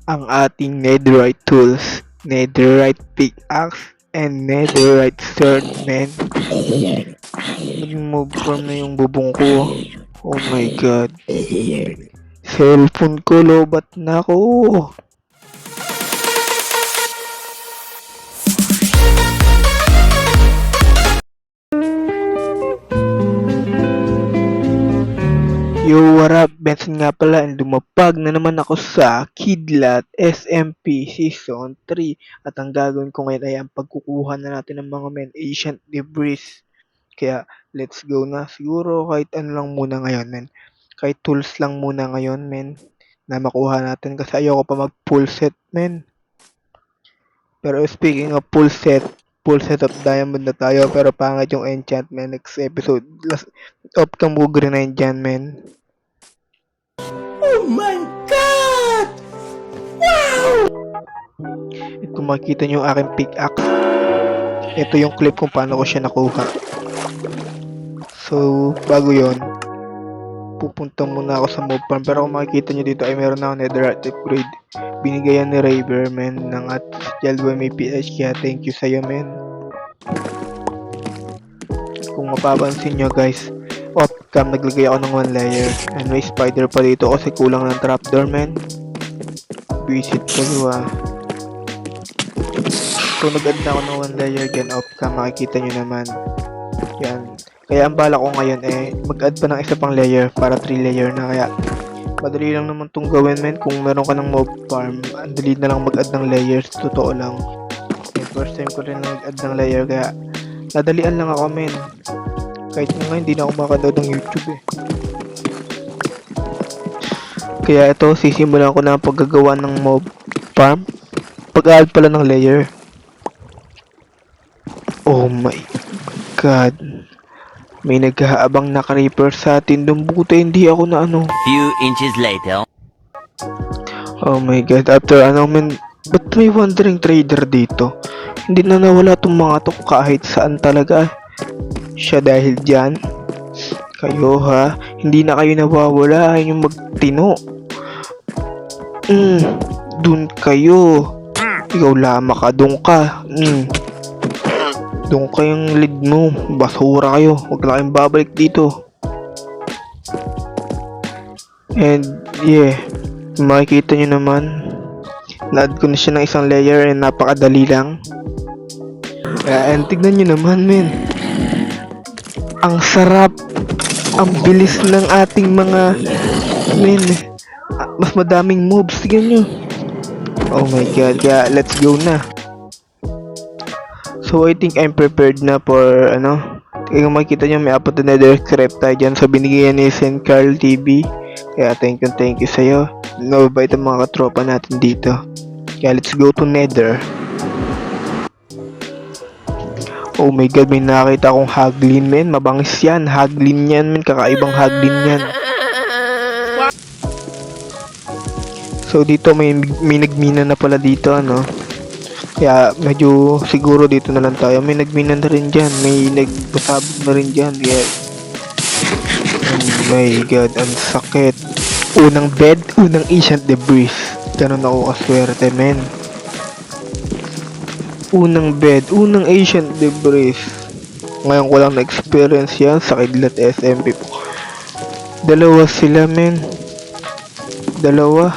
ang ating netherite tools, netherite pickaxe, and netherite sword, men. Naging mob farm na yung bubong ko. Oh my god. Cellphone ko, lobat na ako. Yo, what up? Benson nga pala, and lumapag na naman ako sa Kidlat SMP Season 3. At ang gagawin ko ngayon ay ang pagkukuha na natin ng mga ancient debris. Kaya, let's go na. Siguro kahit ano lang muna ngayon, men. Kahit tools lang muna ngayon, men. Na makuha natin kasi ayoko pa mag full set, men. Pero speaking of full set of diamond na tayo. Pero pangit yung enchantment next episode. Last of kang bugre dyan, men. Oh my God! Wow! At kung makikita nyo yung aking pickaxe, ito yung clip kung paano ko siya nakuha. So, bago yon, pupunta muna ako sa mob farm. Pero kung makikita nyo dito ay meron na ako netherite upgrade. Binigay yan ni Raver, men, ng at Jalwa may PH. Kaya thank you sa'yo, men. Kung mapapansin nyo, guys, off cam naglagay ako ng 1 layer. And may spider pa dito kasi kulang ng trapdoor, men. Visit ko diba. So nag-add na ako ng 1 layer dyan off cam, makikita nyo naman. Yan. Kaya ang bala ko ngayon mag-add pa ng isa pang layer para 3 layer na. Kaya madali lang naman itong gawin, men. Kung meron ka ng mob farm, ang dali na lang mag-add ng layers. Totoo lang. And first time ko rin mag-add ng layer kaya nadalian lang ako, men. Kahit nga hindi na ako makanood ng YouTube Kaya ito, sisimulan ko na ang paggagawa ng mob farm. Pag-add pala ng layer. Oh my god. May naghahabang na creeper sa atin. Buti hindi ako na ano. Few inches later. Oh my god. After men, ba't may wandering trader dito? Hindi na nawala tong mga to kahit saan talaga. Siya dahil dyan. Kayo ha. Hindi na kayo nawawala. Ayun yung magtino. Dun kayo. Ikaw lama ka. Dun ka. Doon kayong lead mo, basura kayo, huwag na kayong babalik dito. And yeah, makikita nyo naman, na-add ko na siya ng isang layer and napakadali lang. And tignan nyo naman, men. Ang sarap, ang bilis ng ating mga, men. Mas madaming moves, tignan nyo. Oh my god, kaya let's go na. So I think I'm prepared na for kaya kung makikita nyo may apat na nether script tayo dyan. So binigay yan ni St. Carl TV. Kaya thank you sa'yo. Nababait ang mga katropa natin dito. Kaya let's go to nether. Oh my god, may nakita akong haglin, men. Mabangis yan, haglin yan, men. Kakaibang haglin yan. So dito may nagmina na pala dito, Kaya medyo siguro dito na lang tayo. May nagmina na rin dyan. May nagbasabog na rin dyan. Yeah. Oh my god, ang sakit. Unang bed, unang ancient debris. Ganun ako kaswerte, men. Unang bed, unang ancient debris. Ngayon ko lang na-experience yan sa Kidlat SMP po. Dalawa sila, men. Dalawa.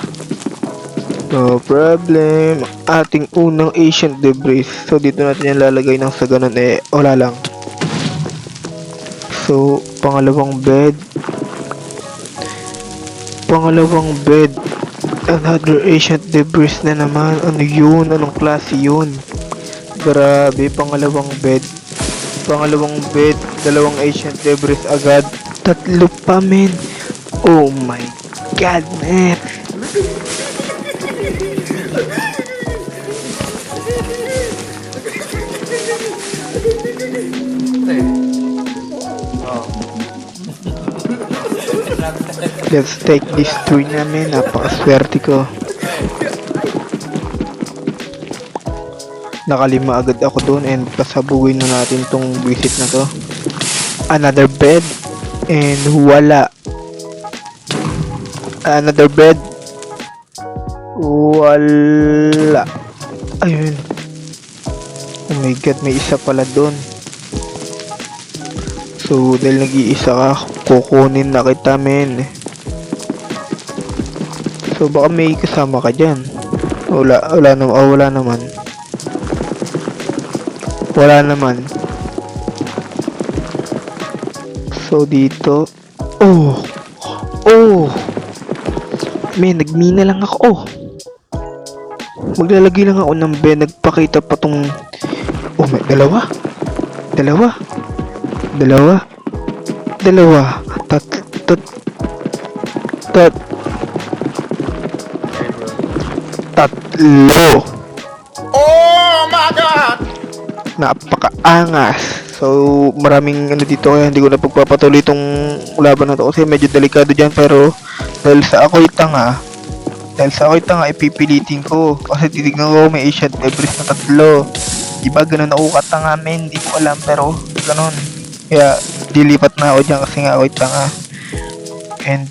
No problem. Ating unang ancient debris. So dito natin yan lalagay ng sa ganun wala lang. So pangalawang bed. Another ancient debris na naman. Ano yun? Anong klase yun? Grabe, pangalawang bed, dalawang ancient debris agad. Tatlo pa, men. Oh my god, man. Let's take this tour namin. Napakaswerte ko. Nakalima agad ako doon and pasabugin na natin tong visit na to. Another bed and wala. Another bed Wala. Ayun. Oh my god, may isa pala doon. So, dahil nag-iisa ka, kukunin na kita, men. So, baka may kasama ka dyan. Wala naman. Oh, wala naman. Wala naman. So, dito. Oh! Oh! Men, nagmina lang ako. Oh! Maglalagay lang ako ng bed. Nagpakita pa tong... Oh, may dalawa. Tatlo. Oh my God! Napakaangas. So, maraming ano dito kaya hindi ko na pagpapatuloy itong laban na to kasi medyo delikado dyan, pero dahil sa ako'y tanga, ipipilitin ko kasi titignan ko may Asian Debris na tatlo. Diba ganun ako katanga, men? Hindi ko alam, pero ganun. Kaya dilipat na ako dyan kasi nga ako'y tanga. And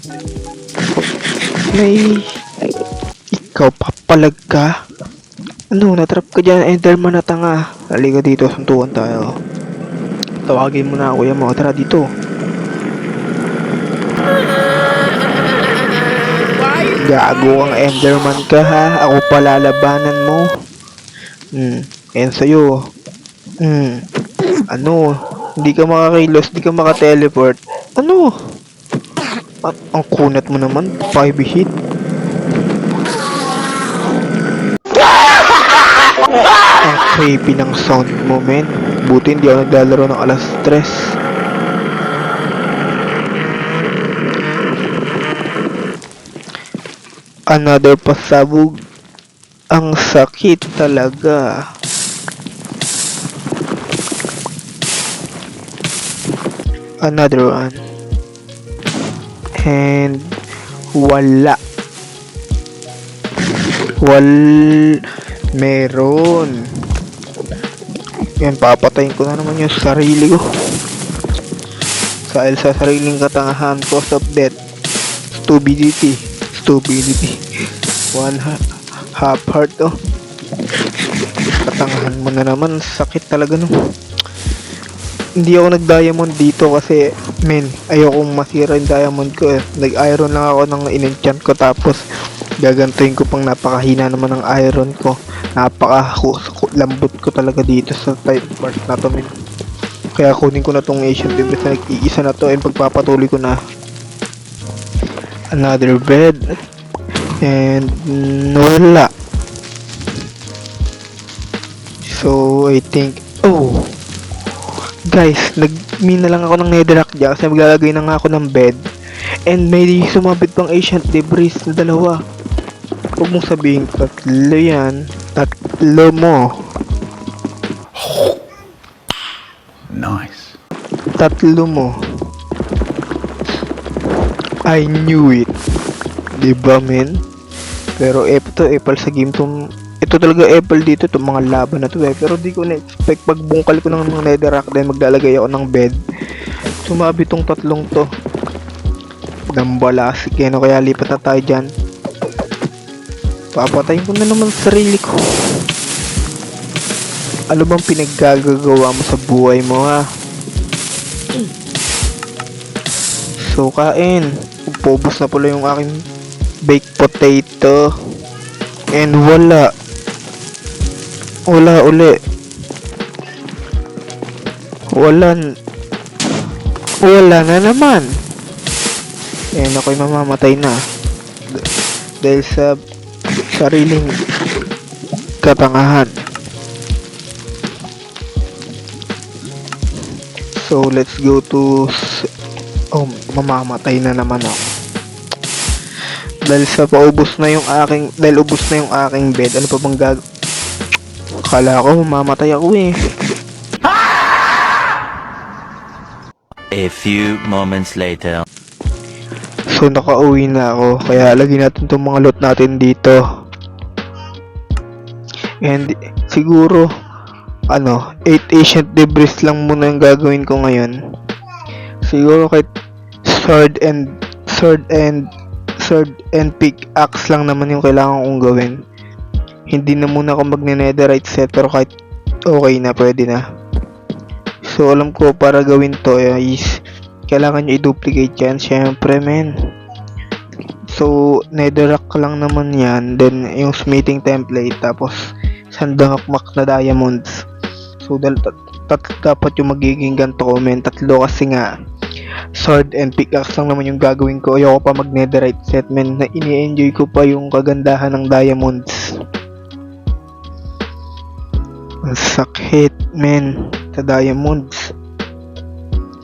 may ikaw papalag ka? Ano, natrap ka dyan, Enderman na tanga. Halika dito, suntukan tayo. Tawagin mo na kuya mo, tara dito. Gago kang Enderman ka ha, ako palalabanan mo. Ayan sa'yo. Ano, hindi ka makakilos, hindi ka makateleport. Ano? At ang kunat mo naman, 5 hit. Ang creepy ng sound mo, men. Buti hindi ako naglalaro ng alas 3. Another pasabog. Ang sakit talaga. Another one. And wala. Meron. Yan, papatayin ko na naman yung sarili ko. Dahil sa sariling katangahan, cause of death. Stupidity. One half heart, oh. Katangahan mo na naman. Sakit talaga, no. Hindi ako nag-diamond dito kasi, men, ayokong masira yung diamond ko, eh. Nag-iron lang ako ng in-enchant ko, tapos gagantuin ko pang napakahina naman ng iron ko. Lambot ko talaga dito sa type part na to, men. Kaya kunin ko na tong Asian Debris na nag-iisa na to, and pagpapatuloy ko na. Another bed. And wala. So, I think, oh, guys, nag-mina lang ako ng netherrack dyan kasi maglalagay na nga ako ng bed. And may sumabit pang Asian Debris na dalawa. Huwag mong sabihin tatlo yan. Tatlo mo. Nice. Tatlo mo. I knew it. Diba, men? Pero epal sa game to. Ito talaga epal dito, itong mga laban na to, eh. Pero di ko na-expect pag bungkal ko ng mga netherrack dahil maglalagay ako ng bed. Sumabit tong tatlong to. Dambalasik, eh, no? Kaya lipat na tayo dyan. Papatayin ko na naman sarili ko. Ano bang pinaggagawa mo sa buhay mo, ha? So, kain. Pupubos na pala yung aking baked potato. And wala uli. Wala na naman. And ako'y mamamatay na. Dahil sa sariling katangahan. So, let's go to... Oh, mamamatay na naman ako. Dahil ubos na yung aking bed. Ano pa bang Kala ko mamamatay ako, eh. A few moments later. So, nakauwi na ako. Kaya lagyan natin itong mga loot natin dito. And siguro 8 ancient debris lang muna yung gagawin ko ngayon. Siguro kahit sword and sword and pickaxe lang naman yung kailangan kong gawin. Hindi na muna ako magne-netherite set, pero kahit okay na, pwede na. So alam ko para gawin to is kailangan nyo i-duplicate yan, syempre men. So netherrack lang naman yan, then yung smithing template, tapos sandang akmak na diamonds. So dapat yung magiging ganito ko men, tatlo kasi nga sword and pickaxe lang naman yung gagawin ko. Ayoko pa mag netherite set men, na ini-enjoy ko pa yung kagandahan ng diamonds. Ang sakit men sa diamonds.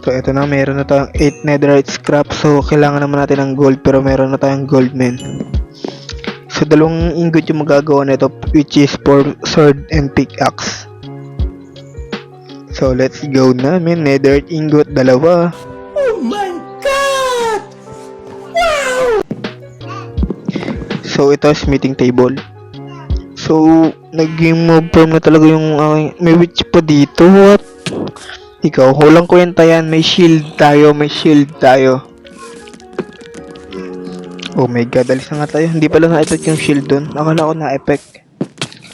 So eto na, meron na tayong 8 netherite scrap. So kailangan naman natin ng gold, pero meron na tayong gold men. So dalawang ingot yung magagawa nito, which is for sword and pickaxe. So let's go na men, netherite ingot dalawa. Oh my God! Wow! So ito smithing table. So naging mob farm na talaga yung may witch pa dito. What? Ikaw, hulang kwenta yan. May shield tayo. Oh my god, alis na nga tayo. Hindi pala na-effect yung shield dun. Akala ko na-effect.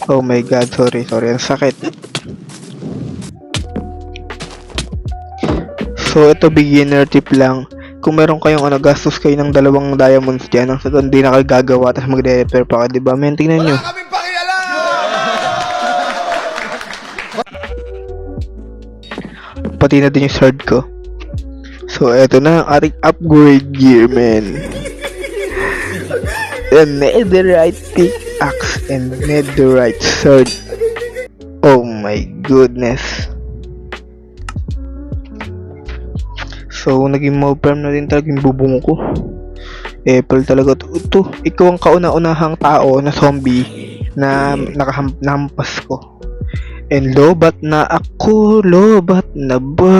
Oh my god, sorry. Ang sakit. So, ito beginner tip lang. Kung meron kayong gastos kayo ng 2 diamonds dyan, ang sagot hindi na kayo gagawa, tapos magre-repair pa ka, diba? Men, tingnan nyo. Kaming pakialam! Pati na din yung sword ko. So, eto na ang ating upgrade gear, man. The netherite pickaxe and netherite sword. Oh my goodness. So, naging mob farm na din talaga yung bubong ko. Apple talaga to. Ikaw ang kauna-unahang tao na zombie na nahampas ko. And lobat na ako, lobat na ba?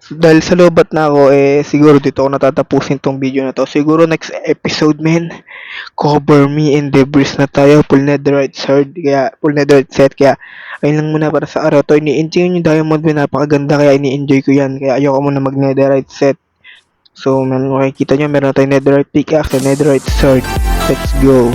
Dahil sa lobat na ako, siguro dito ako natatapusin tong video na to. Siguro next episode, men, cover me and debris na tayo. Full netherite sword, kaya full netherite set. Kaya ayun lang muna para sa araw to. Ini-enjoy yung diamond, men, napakaganda, kaya ini-enjoy ko yan. Kaya ayoko muna mag netherite set. So, makikita nyo, meron na tayong netherite pickaxe and netherite sword. Let's go.